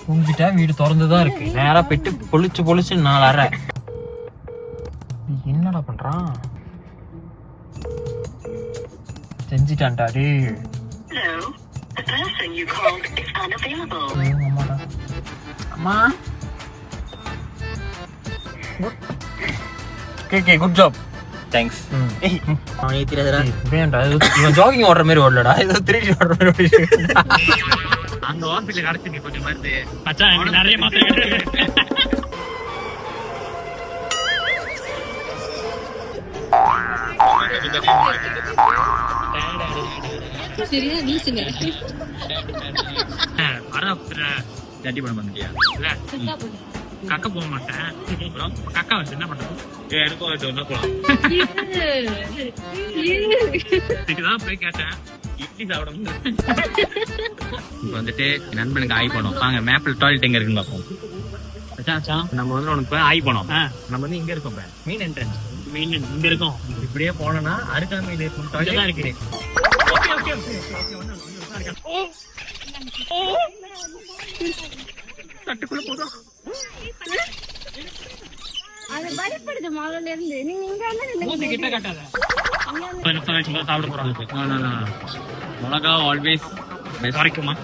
தூங்கிட்டா வீடு திறந்துதான் இருக்கு. நேரா போயிட்டு பொழிச்சு 4 அரை. என்னடா பண்றான்? செஞ்சிட்டான்டா டே. அம்மா ஓகே குட் ஜாப். தேங்க்ஸ். அவனே தெரியாதடா. வேண்டா, இவன் ஜாகிங் ஓடுற மாதிரி ஓடலடா, ஏதோ 3D ஓடுற மாதிரி ஓடிட்டு. அந்த ஹாஸ்பிடல் கடைசி கொஞ்சம் மருந்து மச்சான், எனக்கு நிறைய மாத்திரை சரியா வீசுங்க. ஜட்டி பண்ண மாட்டியா? இல்ல கக்க போக மாட்டேன். கக்கா வச்சு என்ன பண்றது? எனக்கும் ஒண்ணு போலாம். இதுதான் போய் கேட்டேன், இட்லி சாப்பிட முடியாது. இப்ப வந்துட்டு நண்பனுக்கு ஆய் போனோம். வாங்க மேப்ல டாய்லெட் எங்க இருக்குன்னு பார்ப்போம். நம்ம வந்து உனக்கு ஆய் போனோம். நம்ம வந்து இங்க இருக்கோம். மீன் என்ட்ரன்ஸ் மீன் இங்க இருக்கும். இப்படியே போனோம்னா அருகாமையில் இருக்கும் டாய்லெட் தான் இருக்கு. தட்டுக்குள்ள போதும். அது பயப்படுது முதல்ல இருந்து. நீங்க இங்க வந்து கிட்ட காட்டாத. சாப்பிட போறாங்க. மிளகா ஆல்வேஸ் வரைக்குமா